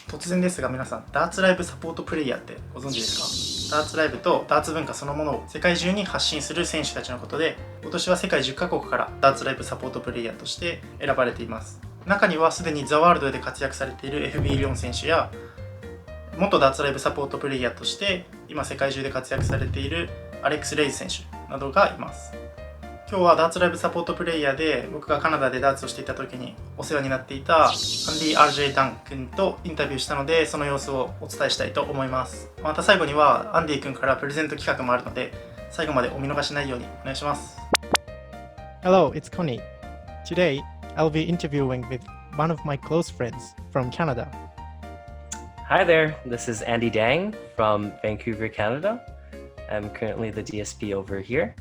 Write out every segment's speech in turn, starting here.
突然ですが皆さん、ダーツライブサポートプレイヤーってご存知ですか？ダーツライブとダーツ文化そのものを世界中に発信する選手たちのことで、今年は世界10カ国からダーツライブサポートプレイヤーとして選ばれています。中にはすでにザワールドで活躍されている FB リョン選手や、元ダーツライブサポートプレイヤーとして今世界中で活躍されているアレックス・レイズ選手などがいます。今日はダーツライブサポートプレイヤーで僕がカナダでダーツをしていた時にお世話になっていたアンディ RJ ダン君とインタビューしたので、その様子をお伝えしたいと思います。また最後にはアンディ君からプレゼント企画もあるので、最後までお見逃しないようにお願いします。 Hello, it's Connie. Today, I'll be interviewing with one of my close friends from Canada. Hi there, this is Andy Dang from Vancouver, Canada. I'm currently the DSP over here.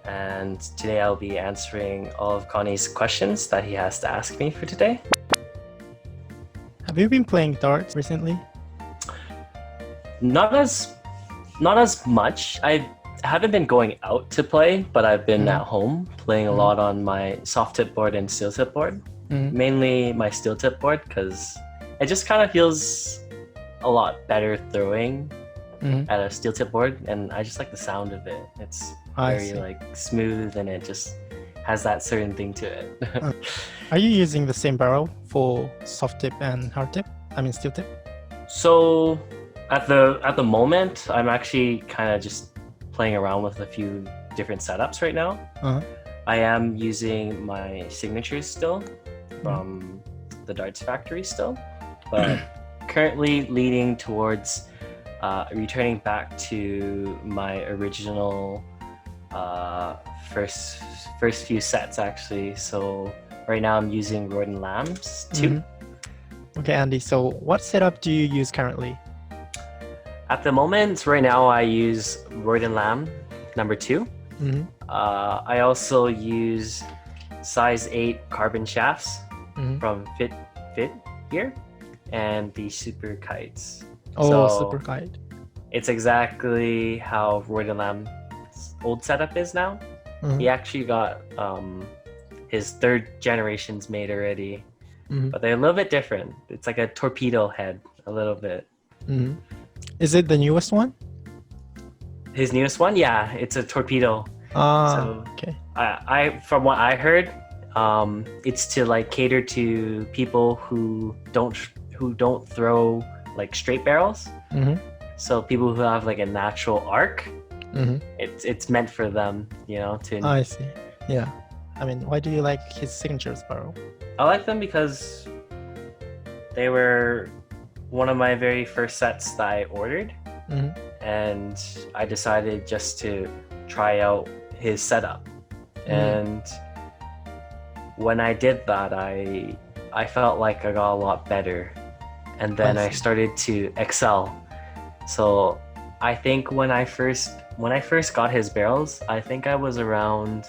And today I'll be answering all of Connie's questions that he has to ask me for today. Have you been playing darts recently? Not as much. I haven't been going out to play, but I've been at home playing a lot on my soft tip board and steel tip board. Mainly my steel tip board because it just kind of feels a lot better throwing at a steel tip board, and I just like the sound of it. It's very like smooth, and it just has that certain thing to it. Are you using the same barrel for soft tip and hard tip? I mean steel tip? So at the moment, I'm actually kind of just playing around with a few different setups right now. I am using my signatures still from the Darts Factory still, but currently leading towards returning back to my original first few sets actually. So right now I'm using Royden Lambs 2. Okay, Andy, so what setup do you use currently? At the moment, right now I use Royden Lamb number 2. I also use size 8 carbon shafts from Fit here, and the Super Kites. Super Kite. It's exactly how Royden Lamb's old setup is now. He actually got his third generations made already, but they're a little bit different. It's like a torpedo head, a little bit. Is it the newest one? His newest one, yeah, it's a torpedo. Okay. I from what I heard, it's to like cater to people who don't throw like straight barrels. So people who have like a natural arc, it's meant for them, you know. I see. Yeah. I mean, why do you like his signatures barrel? I like them because they were one of my very first sets that I ordered, and I decided just to try out his setup. And when I did that, I felt like I got a lot better, and then I started to excel. So I think when I first got his barrels, I think I was around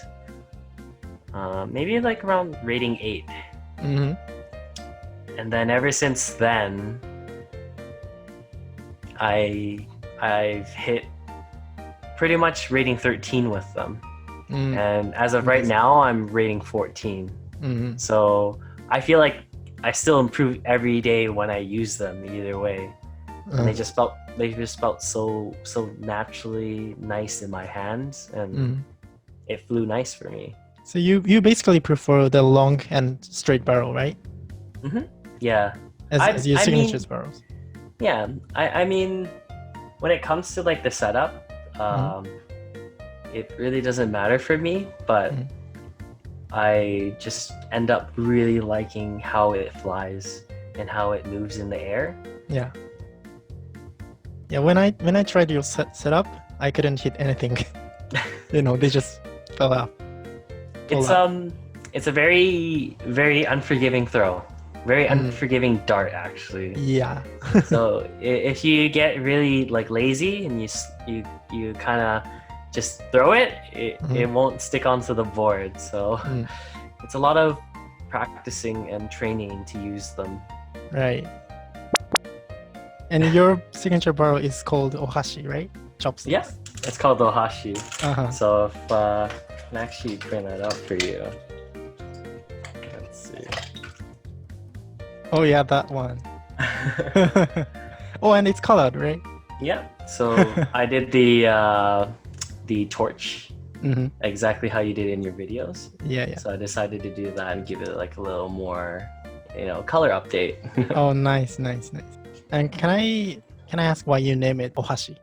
maybe like around rating 8. And then ever since then, I've hit pretty much rating 13 with them. And as of right now, I'm rating 14. So I feel like I still improve every day when I use them either way. And they just felt so naturally nice in my hands, and it flew nice for me. So you basically prefer the long and straight barrel, right? Yeah. As your signatures barrels. Yeah. I mean, when it comes to like the setup, it really doesn't matter for me, but I just end up really liking how it flies and how it moves in the air. Yeah. Yeah, when I tried your setup, I couldn't hit anything. They just fell out. It's a very, very unforgiving throw. Very unforgiving dart, actually. Yeah. So if you get really like lazy and you kind of just throw it, it won't stick onto the board. So it's a lot of practicing and training to use them. Right. And your signature barrel is called Ohashi, right? Chopsticks. Yeah, it's called Ohashi. So if I can actually print that out for you. Let's see. Oh yeah, that one. Oh, and it's colored, right? Yeah. So I did the torch Mm-hmm. exactly how you did in your videos. Yeah, yeah. So I decided to do that and give it like a little more, color update. Oh, nice, nice, nice. And can I ask why you name it Ohashi?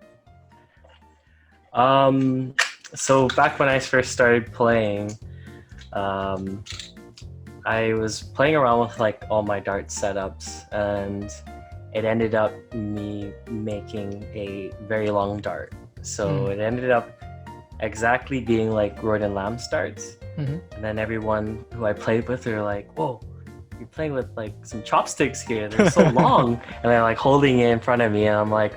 So back when I first started playing, I was playing around with like all my dart setups, and it ended up me making a very long dart. So it ended up exactly being like Royden Lamb's darts. Mm-hmm. And then everyone who I played with, they're like, "Whoa, you're playing with like some chopsticks here. They're so long." And they're like holding it in front of me, and I'm like,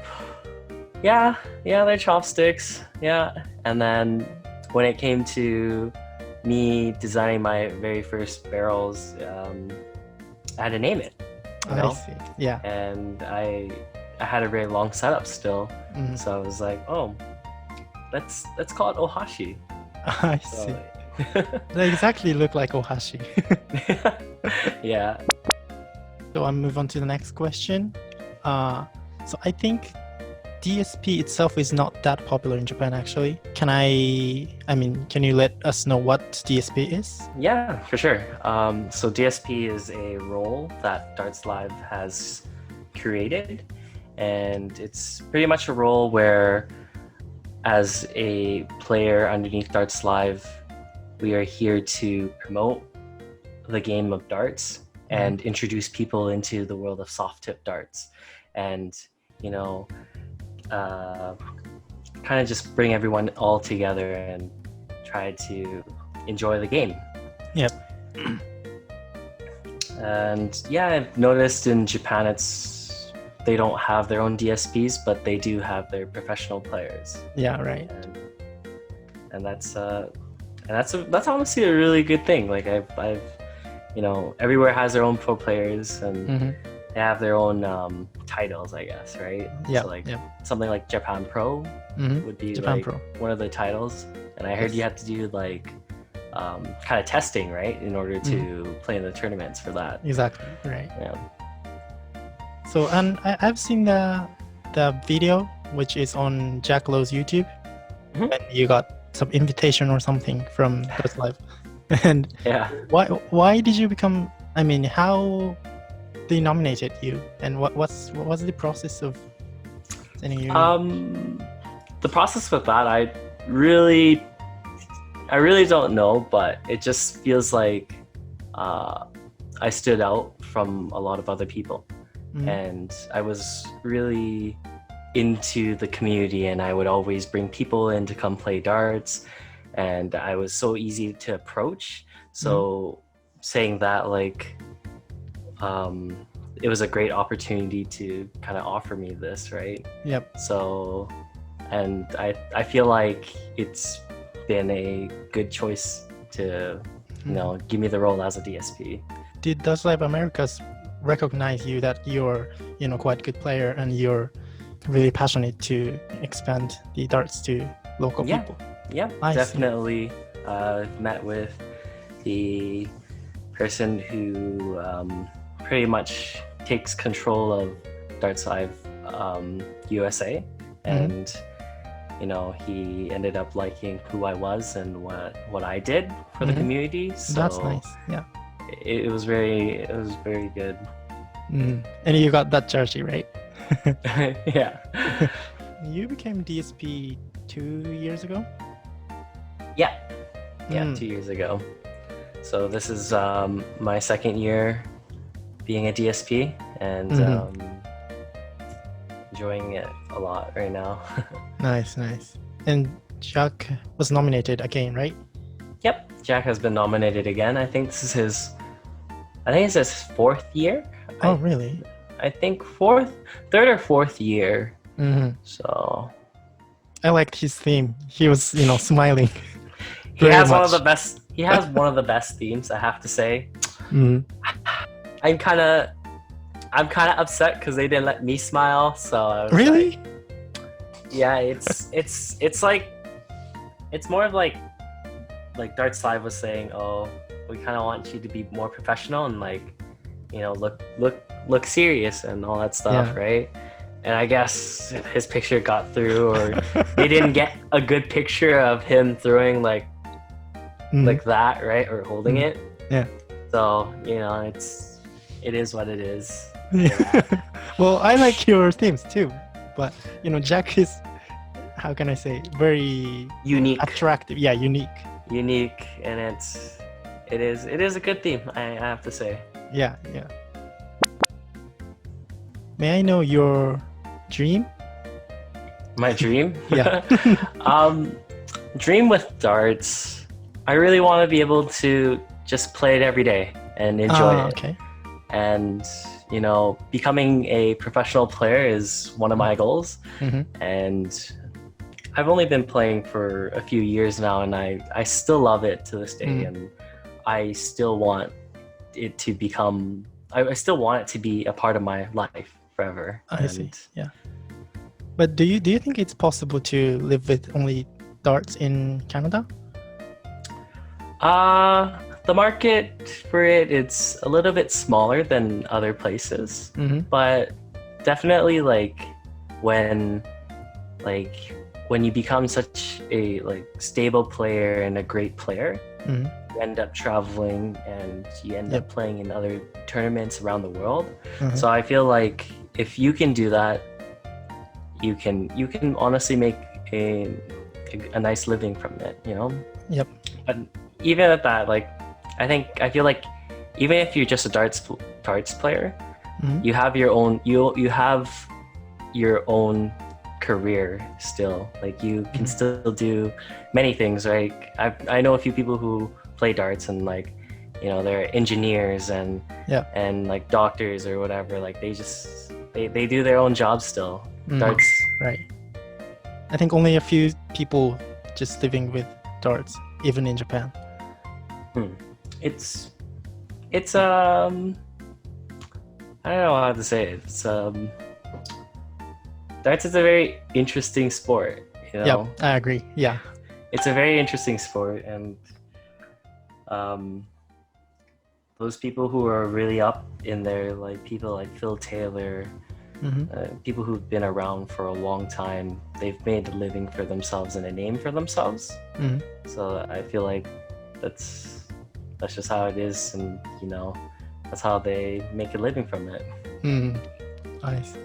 yeah, they're chopsticks. Yeah. And then when it came to me designing my very first barrels, I had to name it. I see. Yeah. And I had a very long setup still, so I was like, oh, let's call it Ohashi. I see. They exactly look like Ohashi. Yeah. So I'll move on to the next question. So I think DSP itself is not that popular in Japan, actually. Can you let us know what DSP is? Yeah, for sure. So DSP is a role that Darts Live has created, and it's pretty much a role where, as a player underneath Darts Live, we are here to promote the game of darts and introduce people into the world of soft tip darts, and kind of just bring everyone all together and try to enjoy the game. Yep. And yeah, I've noticed in Japan they don't have their own DSPs, but they do have their professional players. Yeah, right. And that's honestly a really good thing. Like I've everywhere has their own pro players, and they have their own titles, I guess, right? Yeah. So something like Japan Pro would be Japan like Pro. one of the titles. And I heard you have to do like kind of testing, right, in order to play in the tournaments for that. Exactly, right. Yeah. So, and I've seen the video, which is on Jack Lowe's YouTube, and you got some invitation or something from Darts Live. And yeah, why did you become? How they nominated you, and what was the process of sending you? The process with that, I really don't know, but it just feels like I stood out from a lot of other people. And I was really into the community, and I would always bring people in to come play darts, and I was so easy to approach. So saying that, like, it was a great opportunity to kind of offer me this, right? Yep. So, and I feel like it's been a good choice to give me the role as a DSP. Did Darts Live Americas recognize you that you're quite a good player and you're really passionate to expand the darts to local people? Yeah, definitely. Met with the person who pretty much takes control of Darts Live USA, and he ended up liking who I was and what I did for the community. So that's nice. Yeah. It was very good. And you got that jersey, right? Yeah. You became DSP 2 years ago? Yeah, 2 years ago. So this is my second year being a DSP, and enjoying it a lot right now. Nice. And Jack was nominated again, right? Yep, Jack has been nominated again. I think this is his fourth year. Oh, really? I think third or fourth year. So I liked his theme. He was, smiling. He has one of the best. He has one of the best themes, I have to say. I'm kind of upset because they didn't let me smile. So I was really? like, yeah, it's like, it's more of like Darts Live was saying, oh, we kind of want you to be more professional and like look serious and all that stuff, Yeah. right? And I guess his picture got through, or they didn't get a good picture of him throwing like that, right, or holding it. Yeah. So it is what it is. Well, I like your themes too, but Jack is, how can I say, very Unique, attractive. Yeah, unique. and it is a good theme. I have to say. Yeah. May I know your dream? My dream? Yeah. Dream with darts. I really want to be able to just play it every day and enjoy it. Okay. And becoming a professional player is one of my goals. And I've only been playing for a few years now, and I still love it to this day. And I still want it to become, I still want it to be a part of my life forever. I see. Yeah. But do you think it's possible to live with only darts in Canada? The market for it's a little bit smaller than other places, but definitely when you become such a stable player and a great player, you end up traveling and you end up playing in other tournaments around the world. So I feel like if you can do that, you can honestly make a nice living from it, Yep. But even at that, I feel like even if you're just a darts player, you have your own you have your own career still. You can still do many things, right? I know a few people who play darts and they're engineers and doctors or whatever. They do their own job still. Darts. Right. I think only a few people just living with darts, even in Japan. It's I don't know how to say it. Darts is a very interesting sport. Yeah, I agree. Yeah. It's a very interesting sport, and those people who are really up in there, people like Phil Taylor, people who've been around for a long time, they've made a living for themselves and a name for themselves. So I feel like that's just how it is, and that's how they make a living from it. I see.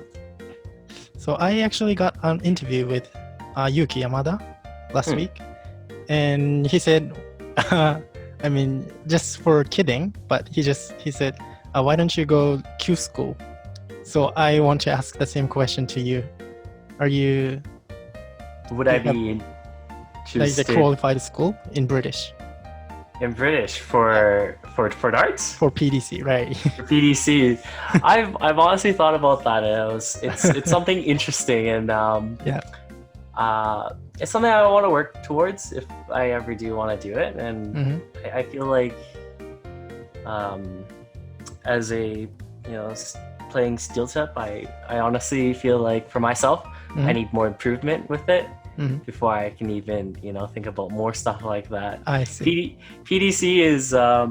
So I actually got an interview with Yuki Yamada last week, and he said, I mean, just for kidding, but he said, why don't you go Q school? So I want to ask the same question to you. Are you? Would I be the qualified school in British? In British for darts? For PDC, right? For PDC, I've honestly thought about that. It's something interesting, and it's something I want to work towards if I ever do want to do it. And I feel like, as a playing steel tip, I honestly feel like for myself, I need more improvement with it. Before I can even think about more stuff like that. I see. PDC is a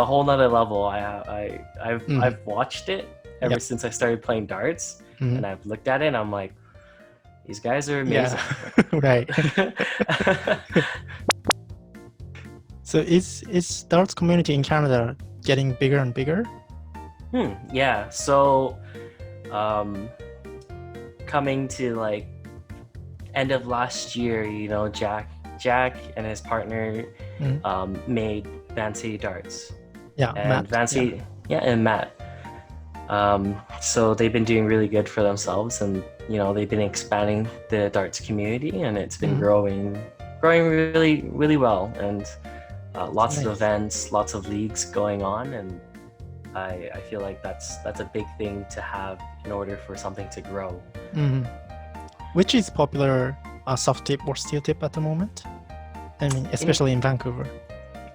whole nother level. I've watched it ever since I started playing darts, and I've looked at it and I'm like, these guys are amazing. Yeah. Right. So is darts community in Canada getting bigger and bigger? Yeah. So coming to end of last year, Jack and his partner made Van City Darts. Yeah, and Matt. Van City, and Matt. So they've been doing really good for themselves, and they've been expanding the darts community, and it's been growing really, really well, and lots of events, lots of leagues going on, and I feel like that's a big thing to have in order for something to grow. Which is popular, soft tip or steel tip at the moment? I mean, especially in Vancouver.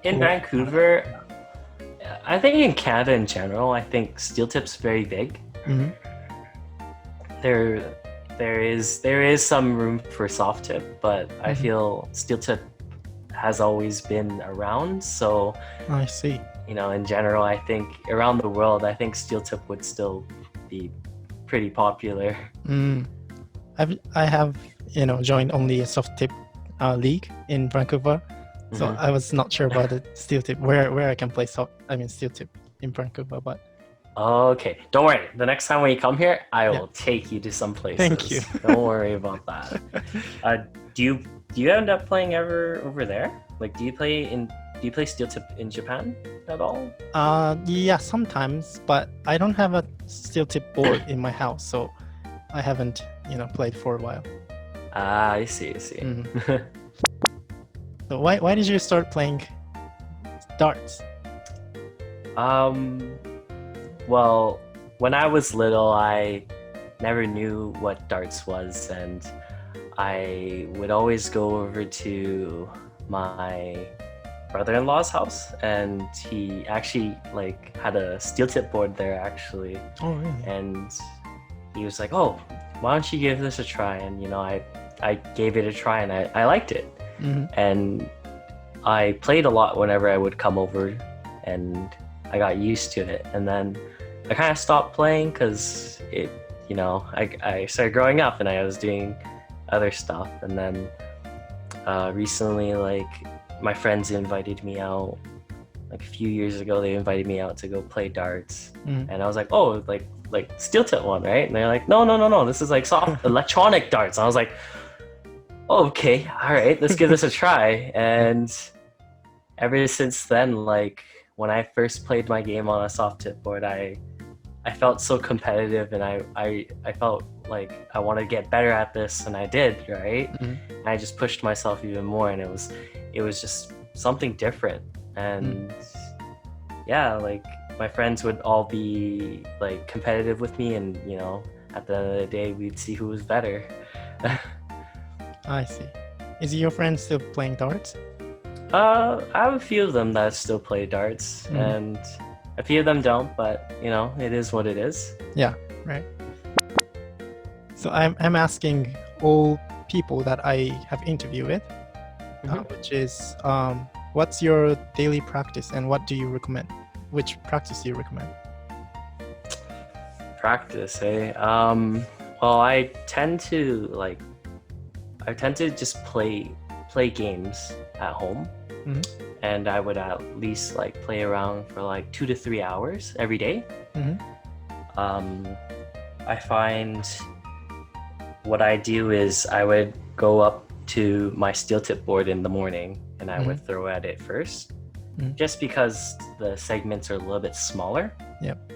In Vancouver, I think in Canada in general, I think steel tip's very big. There is some room for soft tip, but I feel steel tip has always been around. So I see. in general, I think around the world, I think steel tip would still be pretty popular. I have joined only a soft tip league in Vancouver, so I was not sure about the steel tip where I can play steel tip in Vancouver, but. Okay, don't worry. The next time when you come here, I will take you to some places. Thank you. Don't worry about that. Do you end up playing ever over there? Like, do you play steel tip in Japan at all? Yeah, sometimes, but I don't have a steel tip board in my house, so I haven't played for a while. I see. So why did you start playing darts? Well, when I was little, I never knew what darts was, and I would always go over to my brother-in-law's house, and he actually had a steel tip board there actually. Oh, really? And he was like, "Oh, why don't you give this a try?" And I gave it a try, and I liked it. And I played a lot whenever I would come over, and I got used to it. And then I kind of stopped playing because I started growing up and I was doing other stuff. And then recently, my friends invited me out. A few years ago, they invited me out to go play darts, and I was like, "Oh, like steel tip one, right?" And they're like, "No, this is soft electronic darts." And I was like, "Oh, okay, all right, let's give this a try." And ever since then, when I first played my game on a soft tip board, I felt so competitive, and I felt like I wanted to get better at this, and I did, right? And I just pushed myself even more, and it was just something different. And yeah, my friends would all be competitive with me, and at the end of the day, we'd see who was better. I see. Is your friend still playing darts? I have a few of them that still play darts, and a few of them don't, but it is what it is. Yeah, right. So I'm asking all people that I have interviewed with, which is what's your daily practice and what do you recommend? Which practice do you recommend? Practice, eh? Well, I tend to just play games at home. And I would at least play around for 2 to 3 hours every day. I find what I do is I would go up to my steel tip board in the morning and I would throw at it first, just because the segments are a little bit smaller. Yep.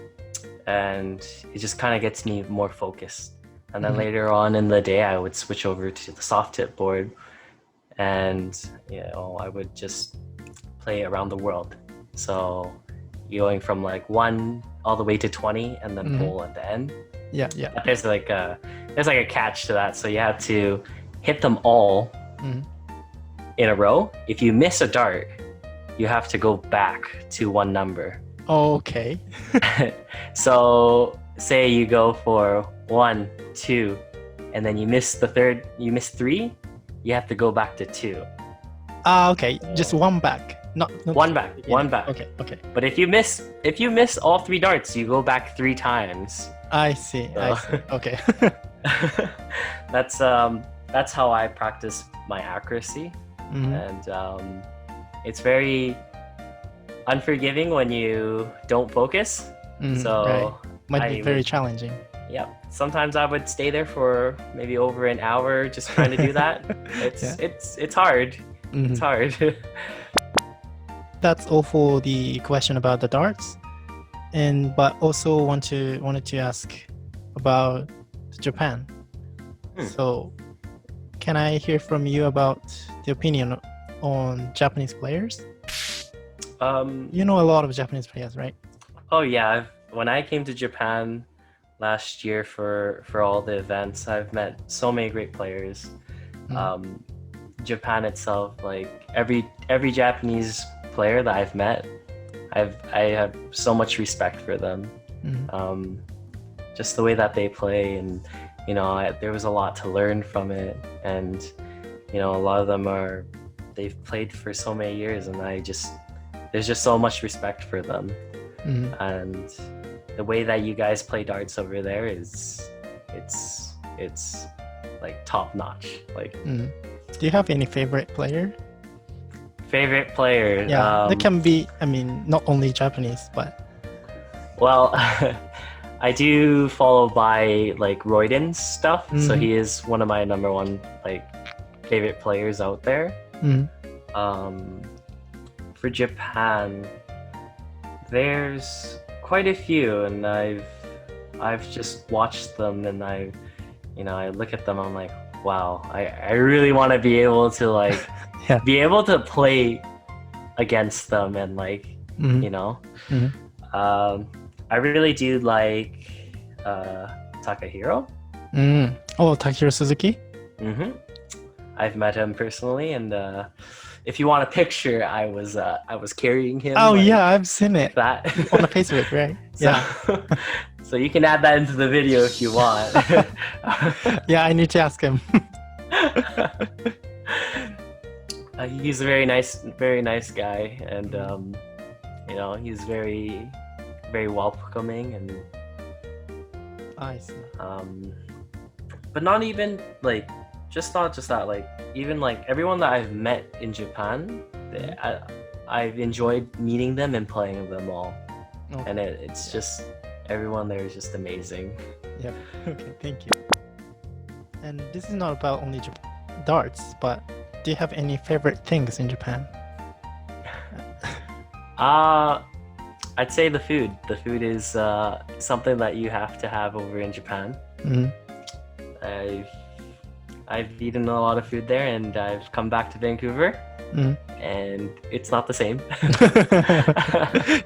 And it just kind of gets me more focused. And then later on in the day, I would switch over to the soft tip board, and I would just play around the world. So going from 1 all the way to 20, and then pull at the end. Yeah. But there's a catch to that. So you have to hit them all in a row. If you miss a dart, you have to go back to one number. Okay. So say you go for 1, 2, and then you miss the third, you miss 3, you have to go back to 2. Okay, just one back. Not one back. Okay. But if you miss all 3 darts, you go back 3 times. I see. Okay. That's how I practice my accuracy. And it's very unforgiving when you don't focus. So right. Might be very challenging. Yep. Sometimes I would stay there for maybe over an hour just trying to do that. It's hard. It's hard. That's all for the question about the darts. But also wanted to ask about Japan. So can I hear from you about the opinion on Japanese players? You know a lot of Japanese players, right? Oh yeah, when I came to Japan last year for all the events, I've met so many great players. Japan itself, every Japanese player that I've met, I have so much respect for them. Just the way that they play, and there was a lot to learn from it, and a lot of them they've played for so many years, and there's just so much respect for them, and the way that you guys play darts over there is it's like top notch. Like, do you have any favorite player? Favorite player? Yeah, that can be, I mean, not only Japanese, but well, I do follow by like Royden's stuff, so he is one of my number one like favorite players out there. For Japan, there's quite a few, and I've just watched them, and I look at them, I'm like, wow, I really want to be able to like be able to play against them, and like I really do like Takahiro. Oh, Takahiro Suzuki. I've met him personally, and if you want a picture, I was carrying him. Oh like, yeah, I've seen it. That on the Facebook, right? Yeah. So you can add that into the video if you want. Yeah, I need to ask him. He's a very nice guy, and he's very welcoming, and I see. But not even like not just that, like even like everyone that I've met in Japan, I've enjoyed meeting them and playing with them all. And it's just everyone there is just amazing. Yep. Okay, thank you. And this is not about only darts, but do you have any favorite things in Japan? I'd say the food. The food is something that you have to have over in Japan. I've eaten a lot of food there, and I've come back to Vancouver, and it's not the same.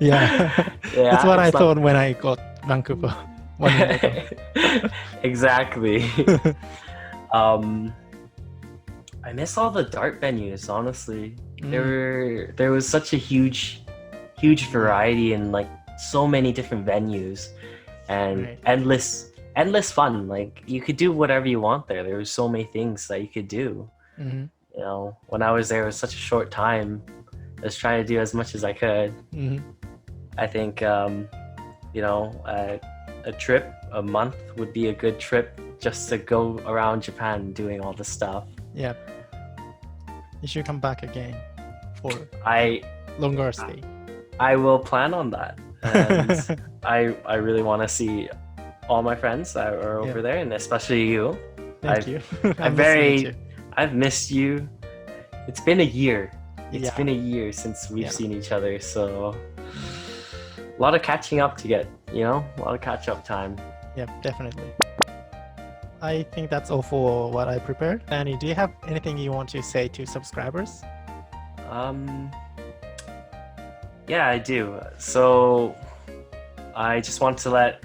Yeah, that's what I thought when I got Vancouver 1 year ago. Exactly. I miss all the dart venues, honestly. There was such a huge variety, and like so many different venues, and endless fun. Like you could do whatever you want there. There was so many things that you could do. When I was there, it was such a short time. I was trying to do as much as I could. I think a trip, a month would be a good trip just to go around Japan doing all this stuff. Yeah, you should come back again for longer stay. I will plan on that, and I really want to see all my friends that are over there, and especially you. Thank you. I've missed you. It's been a year. It's been a year since we've seen each other, so a lot of catching up to get, a lot of catch up time. Yeah, definitely. I think that's all for what I prepared. Danny, do you have anything you want to say to subscribers? Yeah, I do. So I just want to let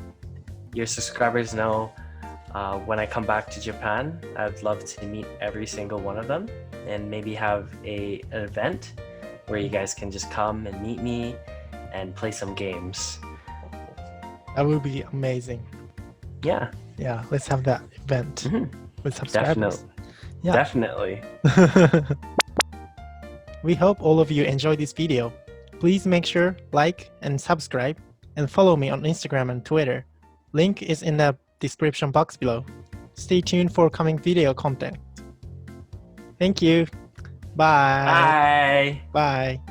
your subscribers know when I come back to Japan, I'd love to meet every single one of them, and maybe have an event where you guys can just come and meet me and play some games. That would be amazing. Yeah, let's have that event with subscribers. Definitely. We hope all of you enjoyed this video. Please make sure like and subscribe, and follow me on Instagram and Twitter. Link is in the description box below. Stay tuned for coming video content. Thank you. Bye. Bye.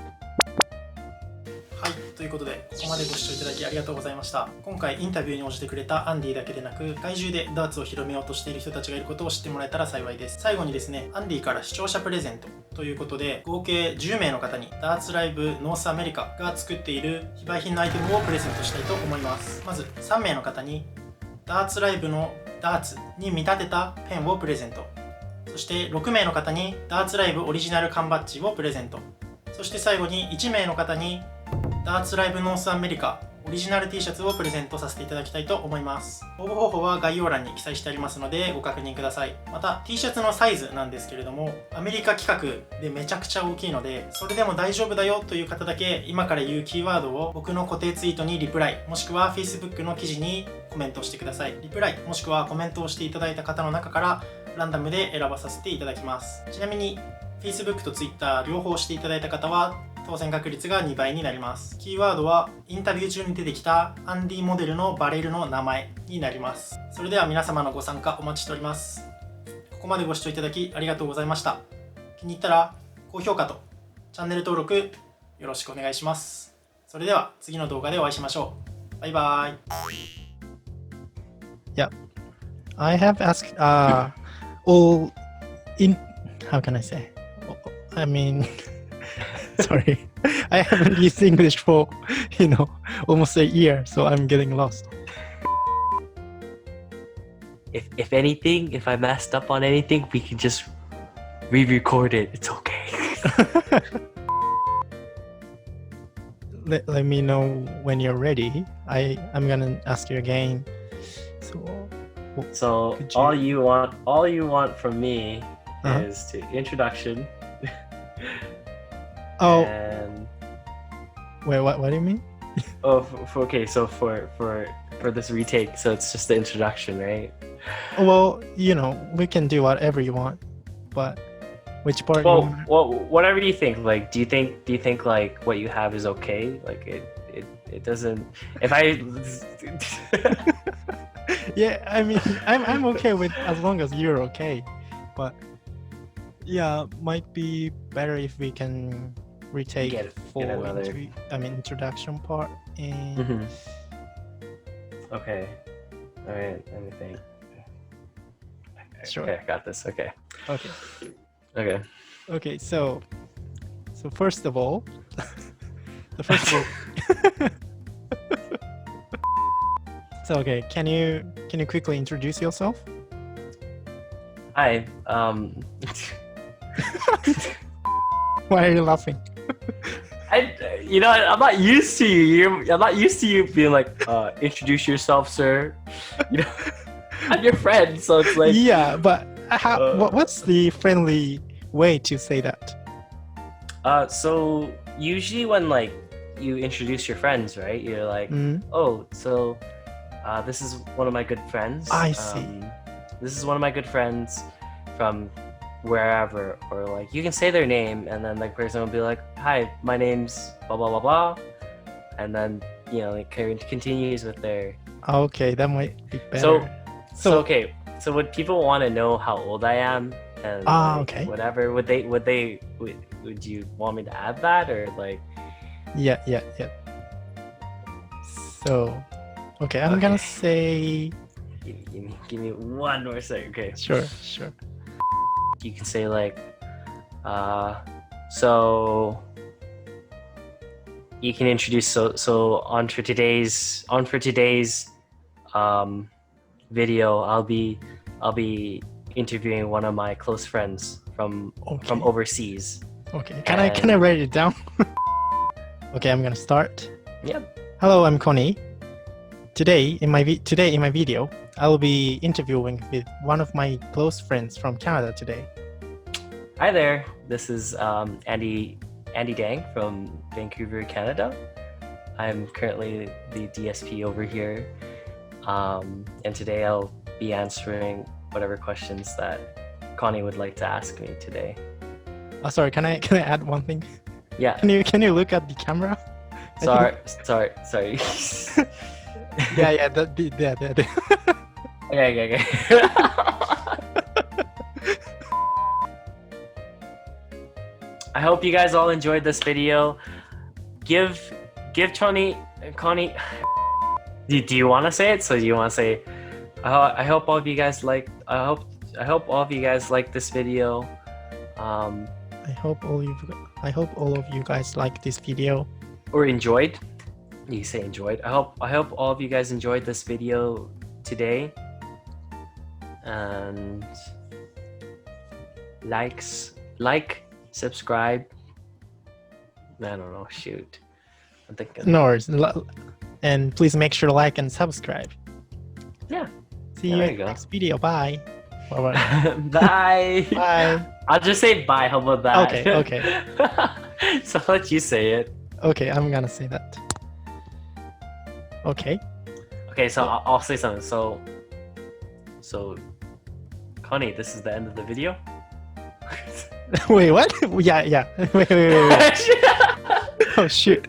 はい、ということでここまでご視聴いただきありがとうございました。今回インタビューに応じてくれたアンディだけでなく、世界中でダーツを広めようとしている人たちがいることを知ってもらえたら幸いです。最後にですね、アンディから視聴者プレゼントということで、合計10名の方にダーツライブノースアメリカが作っている非売品のアイテムをプレゼントしたいと思います。まず3名の方にダーツライブのダーツに見立てたペンをプレゼント。そして6名の方にダーツライブオリジナル缶バッジをプレゼント。そして最後に1名の方にダーツライブノースアメリカオリジナル T シャツをプレゼントさせていただきたいと思います。応募方法は概要欄に記載してありますのでご確認ください。また T シャツのサイズなんですけれども、アメリカ規格でめちゃくちゃ大きいので、それでも大丈夫だよという方だけ今から言うキーワードを僕の固定ツイートにリプライ、もしくは Facebook の記事にコメントしてください。リプライもしくはコメントをしていただいた方の中からランダムで選ばさせていただきます。ちなみに Facebook と Twitter 両方していただいた方は当選確率が2倍になります。キーワードはインタビュー中に出てきたアンディモデルのバレルの名前になります。それでは皆様のご参加お待ちしております。ここまでご視聴いただきありがとうございました。気に入ったら高評価とチャンネル登録よろしくお願いします。それでは次の動画でお会いしましょう。バイバイ。Yeah, I have asked all in. How can I say? I mean, sorry, I haven't used English for almost a year, so I'm getting lost. If anything, if I messed up on anything, we can just re-record it. It's okay. Let me know when you're ready. I'm gonna ask you again. So could you- all you want from me Uh-huh. is to introduction. Oh, And wait, what do you mean? okay, so for this retake, so it's just the introduction, right? Well, we can do whatever you want, but which part you want? Well, whatever you think. Like, do you think like what you have is okay? Like it doesn't. If I Yeah, I mean, I'm okay with as long as you're okay, but yeah, might be better if we can retake Get full another- introduction part and Mhm. Okay. All right. Let me think. Sure. Okay, I got this. Okay. okay. Okay. So first of all, the first of all, so okay, can you quickly introduce yourself? Hi. Why are you laughing? I'm not used to you. I'm not used to you being like, introduce yourself, sir. I'm your friend, so it's like. Yeah, but what's the friendly way to say that? So usually when like you introduce your friends, right? You're like, Mm, oh, so this is one of my good friends. I see. This is one of my good friends from wherever, or like you can say their name, and then the person will be like, hi, my name's blah blah blah blah, and then it continues with their. Okay, that might be better. So okay, so would people want to know how old I am and Okay. whatever? Would you want me to add that, or like? Yeah. So, okay, I'm gonna Okay. say Give me one more second. Okay. sure. You can say like, so you can introduce so on for today's video, I'll be interviewing one of my close friends from Okay. overseas. Okay. Can I write it down? Okay, I'm gonna start. Yep. Hello, I'm Connie. Today in my video, I'll be interviewing with one of my close friends from Canada today. Hi there. This is Andy Dang from Vancouver, Canada. I'm currently the DSP over here, and today I'll be answering whatever questions that Connie would like to ask me today. Sorry, can I add one thing? Yeah. Can you look at the camera? Sorry. Yeah, that. Okay. I hope you guys all enjoyed this video. Give Connie. Do you want to say it? So do you want to say? I hope all of you guys like. I hope all of you guys like this video. I hope all of you guys like this video. Or enjoyed. You say enjoyed. I hope all of you guys enjoyed this video today. And like, subscribe. I don't know. Shoot. I'm thinking. No worries. And please make sure to like and subscribe. Yeah. See Yeah, you there in you the go. next video. Bye. Bye. Bye. Bye. I'll just say bye. How about that? Okay. So I'll let you say it. Okay, I'm gonna say that. Okay. Okay, so I'll say something. So, Connie, this is the end of the video. Wait, what? Yeah. Wait. Oh shoot.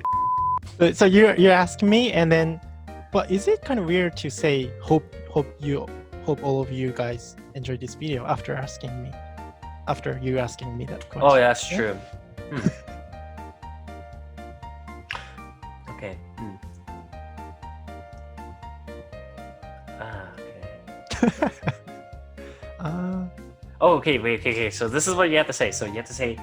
So you're asking me, and then, but is it kind of weird to say hope all of you guys enjoy this video after you asking me that question? Oh, yeah, that's true. Okay. Okay. Oh, okay, wait, okay. So this is what you have to say. So you have to say,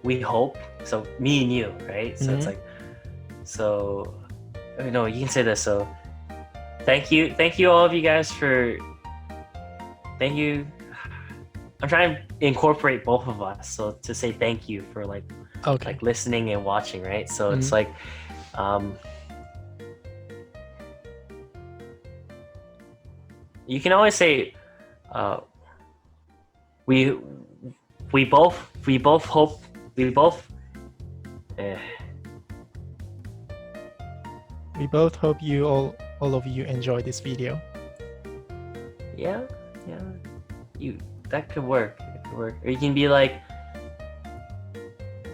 we hope. So me and you, right? So it's like, so, no, you can say this. So, thank you all of you guys for. Thank you. I'm trying to incorporate both of us. So to say thank you for like listening and watching, right? So it's like, you can always say, we both hope we both hope you all of you enjoy this video. Yeah, that could work. Or you can be like,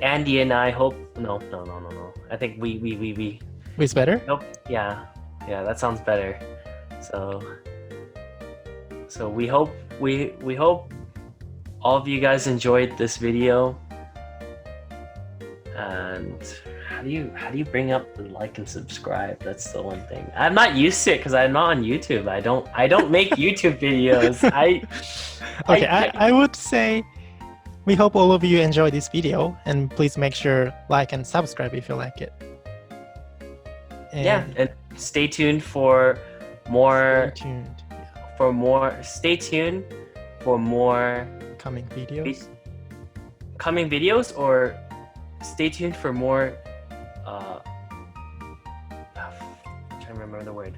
Andy and I hope. No. I think we. It's better. Nope. Yeah, that sounds better. So we hope all of you guys enjoyed this video. And how do you bring up the like and subscribe? That's the one thing I'm not used to it because I'm not on YouTube. I don't make YouTube videos. I would say we hope all of you enjoy this video, and please make sure like and subscribe if you like it. And stay tuned for more. Stay tuned for more coming videos. Coming videos, or stay tuned for more. I'm trying to remember the word.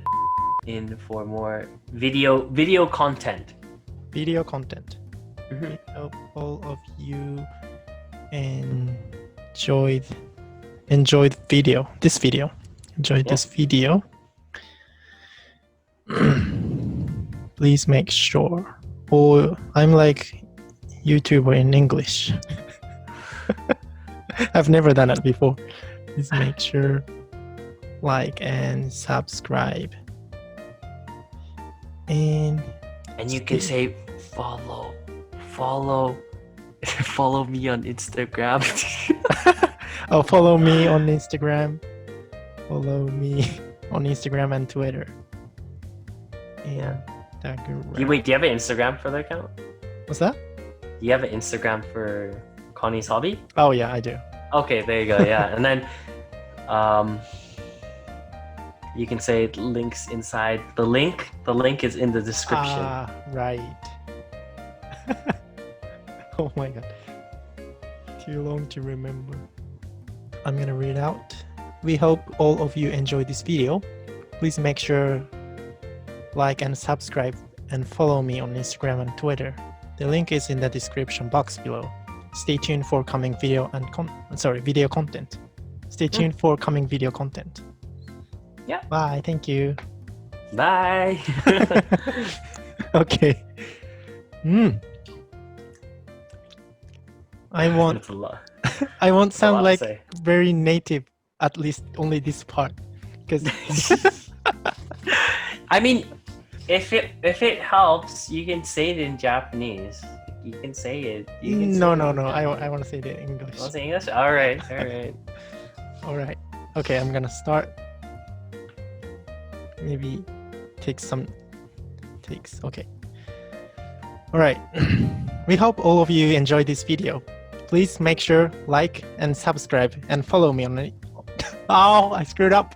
For more video content. Video content. We hope all of you enjoyed this video. This video. Please make sure. Or I'm like YouTuber in English. I've never done it before. Please make sure like and subscribe. And you can say follow me on Instagram. Follow me on Instagram. Follow me on Instagram and Twitter. And do you have an Instagram for the account? What's that? Do you have an Instagram for Connie's Hobby? Oh yeah, I do. Okay, there you go. Yeah, and then you can say links inside. The link is in the description. Right. Oh my god. Too long to remember. I'm gonna read out. We hope all of you enjoyed this video. Please make sure like and subscribe and follow me on Instagram and Twitter. The link is in the description box below. Stay tuned for coming video content. Stay tuned for coming video content. Yeah. Bye. Thank you. Bye. Okay. I won't sound like very native, at least only this part, because I mean, if it helps, you can say it in Japanese. You can say it. No. I want to say it in English. You want to say English? All right. All right. Okay, I'm gonna start. Maybe take some takes. Okay. All right. We hope all of you enjoyed this video. Please make sure like and subscribe and follow me on it. Oh, I screwed up.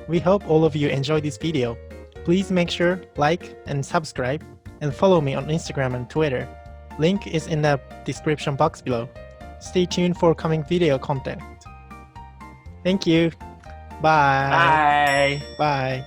We hope all of you enjoyed this video. Please make sure like and subscribe and follow me on Instagram and Twitter. Link is in the description box below. Stay tuned for coming video content. Thank you. Bye. Bye. Bye.